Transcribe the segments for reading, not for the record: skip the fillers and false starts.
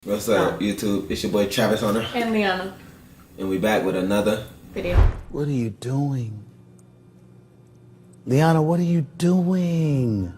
What's up, YouTube? It's your boy Travis Hunter. And Lyanna. And we back with another video. What are you doing? Lyanna, what are you doing?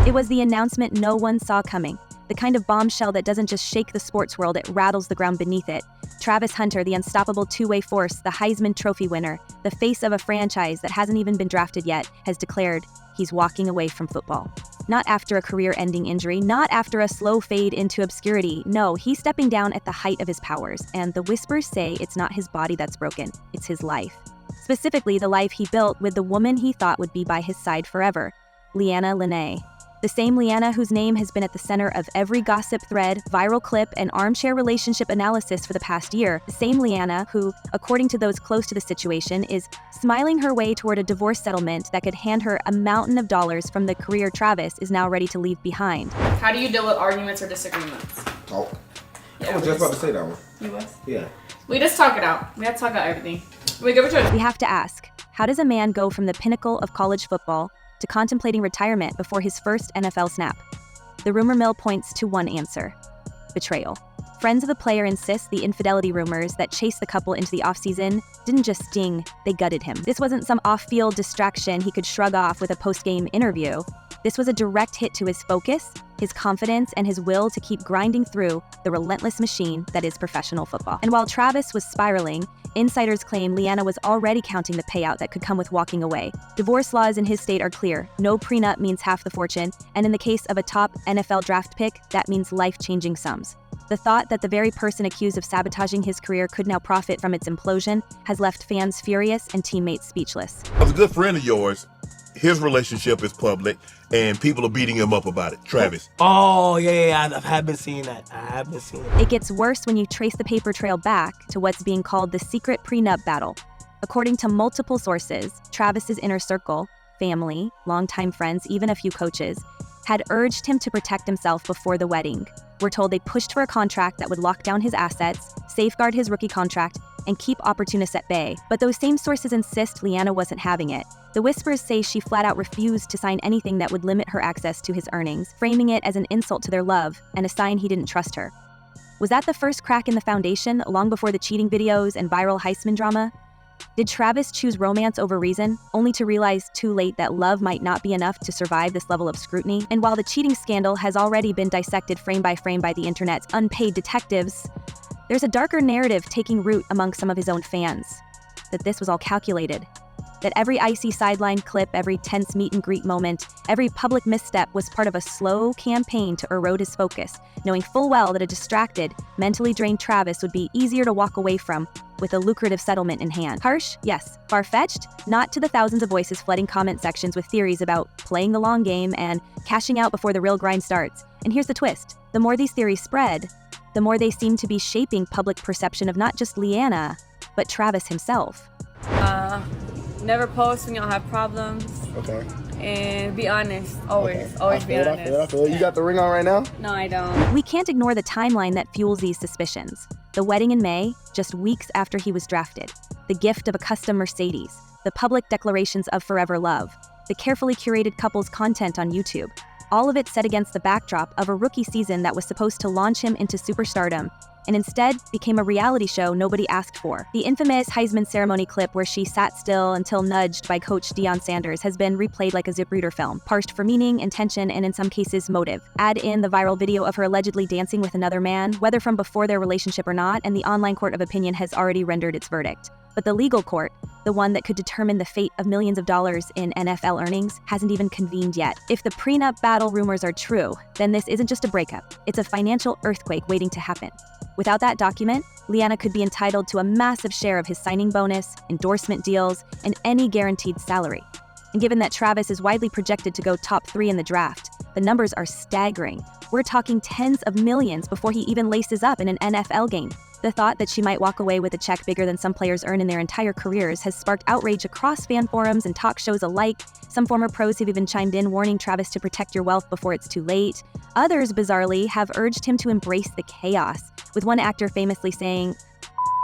It was the announcement no one saw coming. The kind of bombshell that doesn't just shake the sports world, it rattles the ground beneath it. Travis Hunter, the unstoppable two-way force, the Heisman Trophy winner, the face of a franchise that hasn't even been drafted yet, has declared he's walking away from football. Not after a career-ending injury, not after a slow fade into obscurity. No, he's stepping down at the height of his powers, and the whispers say it's not his body that's broken, it's his life. Specifically, the life he built with the woman he thought would be by his side forever, lenee. The same Lyanna whose name has been at the center of every gossip thread, viral clip, and armchair relationship analysis for the past year. The same Lyanna who, according to those close to the situation, is smiling her way toward a divorce settlement that could hand her a mountain of dollars from the career Travis is now ready to leave behind. How do you deal with arguments or disagreements? talk. Yeah, I was just about to say that one. You was? Yeah. We just talk it out. We have to talk about everything. We go for We have to ask, how does a man go from the pinnacle of college football to contemplating retirement before his first NFL snap? The rumor mill points to one answer: betrayal. Friends of the player insist the infidelity rumors that chased the couple into the offseason didn't just sting, they gutted him. This wasn't some off-field distraction he could shrug off with a post-game interview. This was a direct hit to his focus, his confidence, and his will to keep grinding through the relentless machine that is professional football. And while Travis was spiraling, insiders claim Lyanna was already counting the payout that could come with walking away. Divorce laws in his state are clear. No prenup means half the fortune, and in the case of a top NFL draft pick, that means life-changing sums. The thought that the very person accused of sabotaging his career could now profit from its implosion has left fans furious and teammates speechless. As a good friend of yours, his relationship is public, and people are beating him up about it. Travis. Oh, yeah, I have been seeing that. It gets worse when you trace the paper trail back to what's being called the secret prenup battle. According to multiple sources, Travis's inner circle, family, longtime friends, even a few coaches, had urged him to protect himself before the wedding. We're told they pushed for a contract that would lock down his assets, safeguard his rookie contract, and keep opportunists at bay. But those same sources insist Lyanna wasn't having it. The whispers say she flat out refused to sign anything that would limit her access to his earnings, framing it as an insult to their love and a sign he didn't trust her. Was that the first crack in the foundation, long before the cheating videos and viral Heisman drama? Did Travis choose romance over reason, only to realize too late that love might not be enough to survive this level of scrutiny? And while the cheating scandal has already been dissected frame by frame by the internet's unpaid detectives, there's a darker narrative taking root among some of his own fans. That this was all calculated. That every icy sideline clip, every tense meet and greet moment, every public misstep was part of a slow campaign to erode his focus, knowing full well that a distracted, mentally drained Travis would be easier to walk away from with a lucrative settlement in hand. Harsh? Yes. Far-fetched? Not to the thousands of voices flooding comment sections with theories about playing the long game and cashing out before the real grind starts. And here's the twist. The more these theories spread, the more they seem to be shaping public perception of not just Lyanna, but Travis himself. Never post when y'all have problems. Okay. And be honest, always. Okay. Always be honest. I feel it. You got the ring on right now? No, I don't. We can't ignore the timeline that fuels these suspicions. The wedding in May, just weeks after he was drafted. The gift of a custom Mercedes. The public declarations of forever love. The carefully curated couple's content on YouTube. All of it set against the backdrop of a rookie season that was supposed to launch him into superstardom, and instead became a reality show nobody asked for. The infamous Heisman ceremony clip where she sat still until nudged by coach Deion Sanders has been replayed like a ZipReader film, parsed for meaning, intention, and in some cases motive. Add in the viral video of her allegedly dancing with another man, whether from before their relationship or not, and the online court of opinion has already rendered its verdict. But the legal court, the one that could determine the fate of millions of dollars in NFL earnings, hasn't even convened yet. If the prenup battle rumors are true, then this isn't just a breakup, it's a financial earthquake waiting to happen. Without that document, Lyanna could be entitled to a massive share of his signing bonus, endorsement deals, and any guaranteed salary. And given that Travis is widely projected to go top 3 in the draft, the numbers are staggering. We're talking tens of millions before he even laces up in an NFL game. The thought that she might walk away with a check bigger than some players earn in their entire careers has sparked outrage across fan forums and talk shows alike. Some former pros have even chimed in warning Travis to protect your wealth before it's too late. Others, bizarrely, have urged him to embrace the chaos, with one actor famously saying,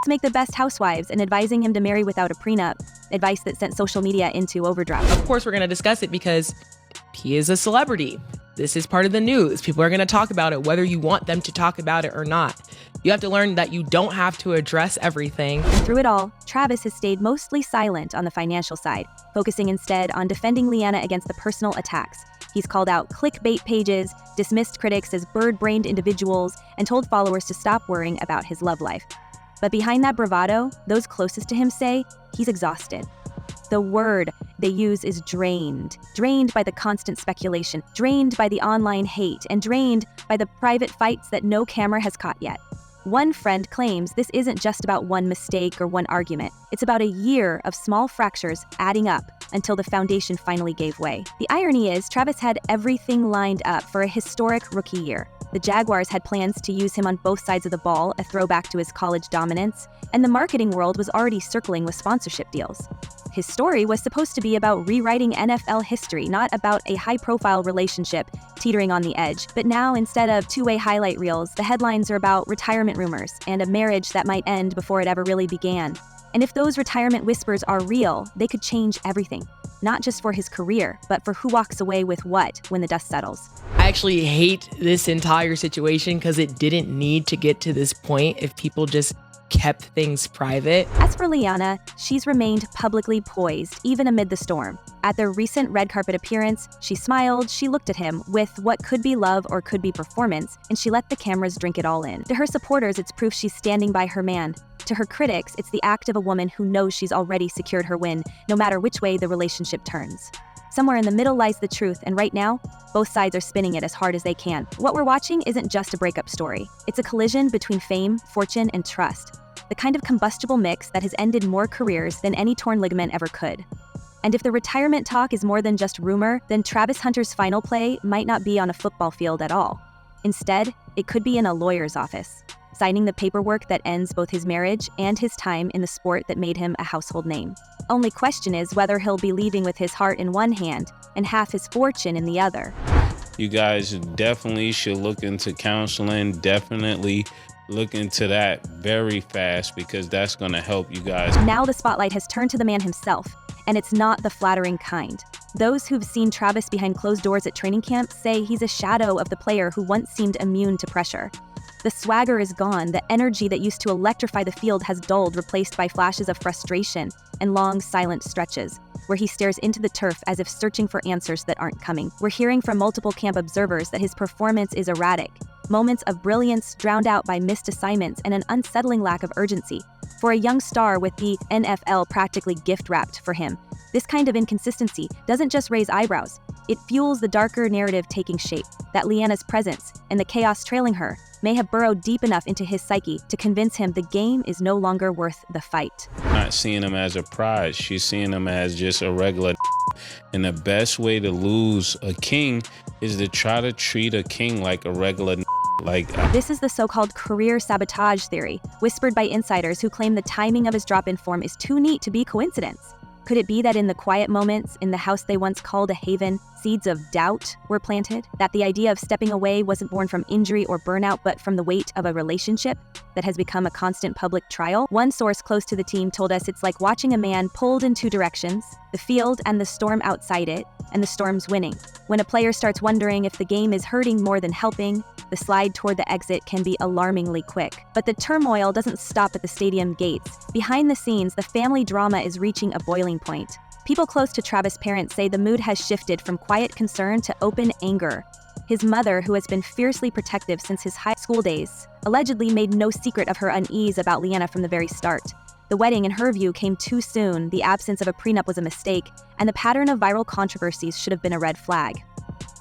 "Make the best housewives," and advising him to marry without a prenup, advice that sent social media into overdrive. Of course, we're going to discuss it because he is a celebrity. This is part of the news. People are going to talk about it, whether you want them to talk about it or not. You have to learn that you don't have to address everything. And through it all, Travis has stayed mostly silent on the financial side, focusing instead on defending Lyanna against the personal attacks. He's called out clickbait pages, dismissed critics as bird-brained individuals, and told followers to stop worrying about his love life. But behind that bravado, those closest to him say he's exhausted. The word they use is drained. Drained by the constant speculation, drained by the online hate, and drained by the private fights that no camera has caught yet. One friend claims this isn't just about one mistake or one argument. It's about a year of small fractures adding up until the foundation finally gave way. The irony is, Travis had everything lined up for a historic rookie year. The Jaguars had plans to use him on both sides of the ball, a throwback to his college dominance, and the marketing world was already circling with sponsorship deals. His story was supposed to be about rewriting NFL history, not about a high-profile relationship teetering on the edge. But now, instead of two-way highlight reels, the headlines are about retirement rumors and a marriage that might end before it ever really began. And if those retirement whispers are real, they could change everything. Not just for his career, but for who walks away with what when the dust settles. I actually hate this entire situation because it didn't need to get to this point if people just kept things private. As for Lyanna, she's remained publicly poised, even amid the storm. At their recent red carpet appearance, she smiled, she looked at him with what could be love or could be performance, and she let the cameras drink it all in. To her supporters, it's proof she's standing by her man. To her critics, it's the act of a woman who knows she's already secured her win, no matter which way the relationship turns. Somewhere in the middle lies the truth, and right now, both sides are spinning it as hard as they can. What we're watching isn't just a breakup story. It's a collision between fame, fortune, and trust. The kind of combustible mix that has ended more careers than any torn ligament ever could. And if the retirement talk is more than just rumor, then Travis Hunter's final play might not be on a football field at all. Instead, it could be in a lawyer's office, signing the paperwork that ends both his marriage and his time in the sport that made him a household name. Only question is whether he'll be leaving with his heart in one hand and half his fortune in the other. You guys definitely should look into counseling, definitely look into that very fast because that's going to help you guys. Now the spotlight has turned to the man himself, and it's not the flattering kind. Those who've seen Travis behind closed doors at training camp say he's a shadow of the player who once seemed immune to pressure. The swagger is gone, the energy that used to electrify the field has dulled, replaced by flashes of frustration and long, silent stretches, where he stares into the turf as if searching for answers that aren't coming. We're hearing from multiple camp observers that his performance is erratic, moments of brilliance drowned out by missed assignments and an unsettling lack of urgency. For a young star with the NFL practically gift-wrapped for him, this kind of inconsistency doesn't just raise eyebrows, it fuels the darker narrative taking shape, that Lyanna's presence and the chaos trailing her may have burrowed deep enough into his psyche to convince him the game is no longer worth the fight. Not seeing him as a prize, she's seeing him as just a regular and the best way to lose a king is to try to treat a king like a regular This is the so-called career sabotage theory, whispered by insiders who claim the timing of his drop-in form is too neat to be coincidence. Could it be that in the quiet moments, in the house they once called a haven, seeds of doubt were planted? That the idea of stepping away wasn't born from injury or burnout, but from the weight of a relationship that has become a constant public trial? One source close to the team told us it's like watching a man pulled in two directions, the field and the storm outside it, and the storm's winning. When a player starts wondering if the game is hurting more than helping, the slide toward the exit can be alarmingly quick. But the turmoil doesn't stop at the stadium gates. Behind the scenes, the family drama is reaching a boiling point. People close to Travis' parents say the mood has shifted from quiet concern to open anger. His mother, who has been fiercely protective since his high school days, allegedly made no secret of her unease about Lyanna from the very start. The wedding, in her view, came too soon, the absence of a prenup was a mistake, and the pattern of viral controversies should have been a red flag.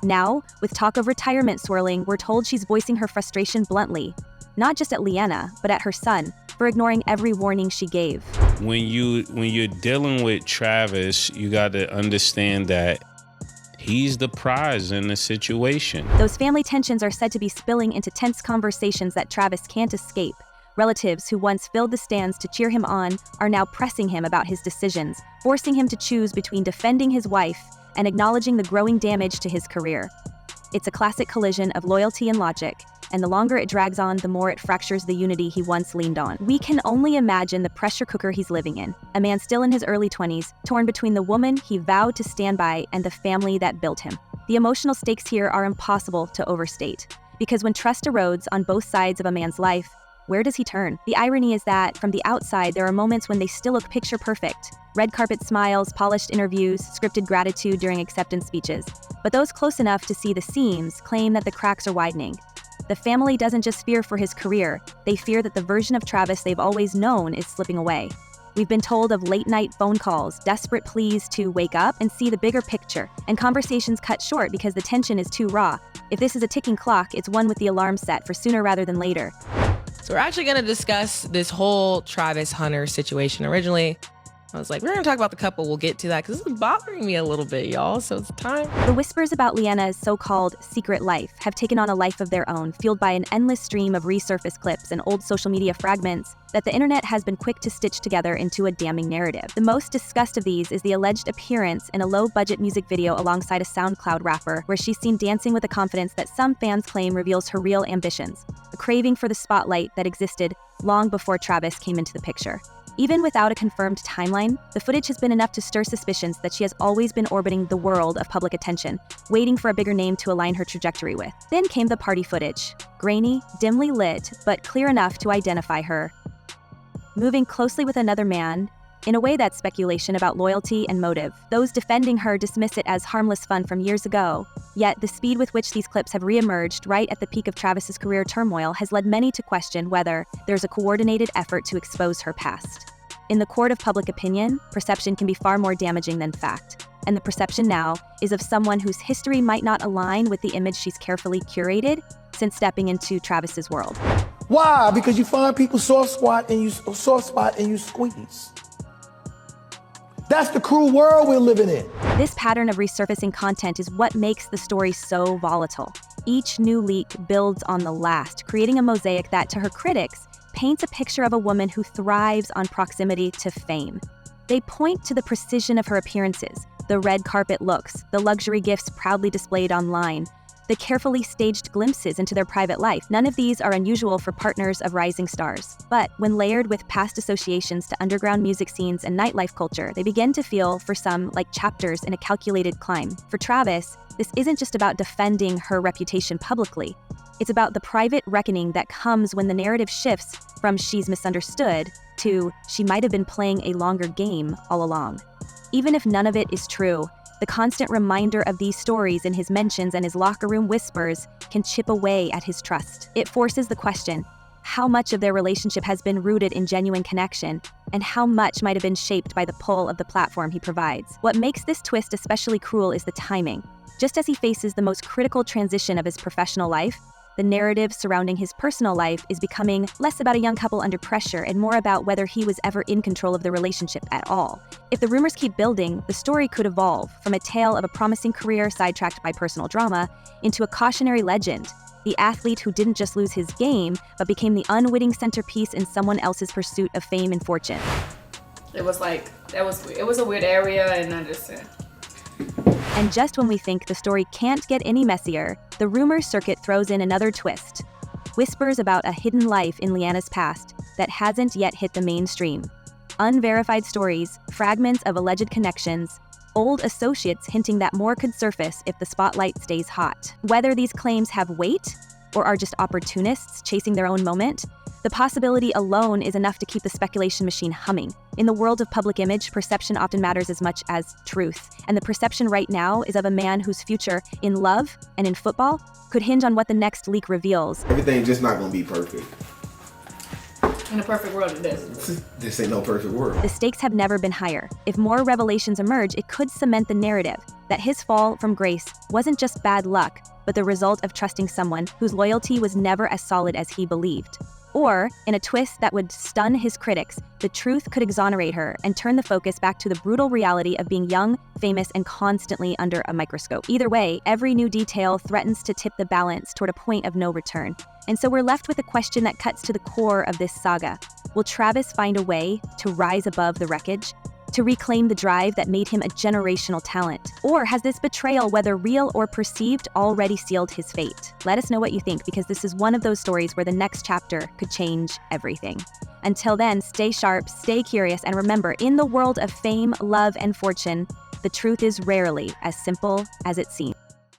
Now, with talk of retirement swirling, we're told she's voicing her frustration bluntly, not just at Lyanna, but at her son, for ignoring every warning she gave. When you're dealing with Travis, you got to understand that he's the prize in the situation. Those family tensions are said to be spilling into tense conversations that Travis can't escape. Relatives who once filled the stands to cheer him on are now pressing him about his decisions, forcing him to choose between defending his wife and acknowledging the growing damage to his career. It's a classic collision of loyalty and logic, and the longer it drags on, the more it fractures the unity he once leaned on. We can only imagine the pressure cooker he's living in, a man still in his early 20s, torn between the woman he vowed to stand by and the family that built him. The emotional stakes here are impossible to overstate. Because when trust erodes on both sides of a man's life, where does he turn? The irony is that, from the outside, there are moments when they still look picture perfect. Red carpet smiles, polished interviews, scripted gratitude during acceptance speeches. But those close enough to see the seams claim that the cracks are widening. The family doesn't just fear for his career, they fear that the version of Travis they've always known is slipping away. We've been told of late-night phone calls, desperate pleas to wake up and see the bigger picture, and conversations cut short because the tension is too raw. If this is a ticking clock, it's one with the alarm set for sooner rather than later. So we're actually going to discuss this whole Travis Hunter situation. Originally, I was like, we're going to talk about the couple. We'll get to that because this is bothering me a little bit, y'all. So it's time. The whispers about Lyanna's so-called secret life have taken on a life of their own, fueled by an endless stream of resurfaced clips and old social media fragments that the internet has been quick to stitch together into a damning narrative. The most discussed of these is the alleged appearance in a low-budget music video alongside a SoundCloud rapper, where she's seen dancing with a confidence that some fans claim reveals her real ambitions, a craving for the spotlight that existed long before Travis came into the picture. Even without a confirmed timeline, the footage has been enough to stir suspicions that she has always been orbiting the world of public attention, waiting for a bigger name to align her trajectory with. Then came the party footage. Grainy, dimly lit, but clear enough to identify her. Moving closely with another man, in a way that's speculation about loyalty and motive. Those defending her dismiss it as harmless fun from years ago. Yet the speed with which these clips have reemerged right at the peak of Travis's career turmoil has led many to question whether there's a coordinated effort to expose her past. In the court of public opinion, perception can be far more damaging than fact. And the perception now is of someone whose history might not align with the image she's carefully curated since stepping into Travis's world. Why? Because you find people soft spot and you squeeze. That's the cruel world we're living in. This pattern of resurfacing content is what makes the story so volatile. Each new leak builds on the last, creating a mosaic that, to her critics, paints a picture of a woman who thrives on proximity to fame. They point to the precision of her appearances, the red carpet looks, the luxury gifts proudly displayed online, the carefully staged glimpses into their private life. None of these are unusual for partners of rising stars. But when layered with past associations to underground music scenes and nightlife culture, they begin to feel, for some, like chapters in a calculated climb. For Travis, this isn't just about defending her reputation publicly. It's about the private reckoning that comes when the narrative shifts from she's misunderstood to she might have been playing a longer game all along. Even if none of it is true, the constant reminder of these stories in his mentions and his locker room whispers can chip away at his trust. It forces the question, how much of their relationship has been rooted in genuine connection, and how much might have been shaped by the pull of the platform he provides. What makes this twist especially cruel is the timing. Just as he faces the most critical transition of his professional life, the narrative surrounding his personal life is becoming less about a young couple under pressure and more about whether he was ever in control of the relationship at all. If the rumors keep building, the story could evolve from a tale of a promising career sidetracked by personal drama into a cautionary legend, the athlete who didn't just lose his game, but became the unwitting centerpiece in someone else's pursuit of fame and fortune. It was a weird area, and I just And just when we think the story can't get any messier, the rumor circuit throws in another twist. Whispers about a hidden life in Lyanna's past that hasn't yet hit the mainstream. Unverified stories, fragments of alleged connections, old associates hinting that more could surface if the spotlight stays hot. Whether these claims have weight or are just opportunists chasing their own moment, the possibility alone is enough to keep the speculation machine humming. In the world of public image, perception often matters as much as truth. And the perception right now is of a man whose future in love and in football could hinge on what the next leak reveals. Everything's just not gonna be perfect. in a perfect world it is. This ain't no perfect world. The stakes have never been higher. If more revelations emerge, it could cement the narrative that his fall from grace wasn't just bad luck, but the result of trusting someone whose loyalty was never as solid as he believed. Or, in a twist that would stun his critics, the truth could exonerate her and turn the focus back to the brutal reality of being young, famous, and constantly under a microscope. Either way, every new detail threatens to tip the balance toward a point of no return. And so we're left with a question that cuts to the core of this saga. Will Travis find a way to rise above the wreckage? To reclaim the drive that made him a generational talent? Or has this betrayal, whether real or perceived, already sealed his fate? Let us know what you think, because this is one of those stories where the next chapter could change everything. Until then, stay sharp, stay curious, and remember, in the world of fame, love, and fortune, the truth is rarely as simple as it seems.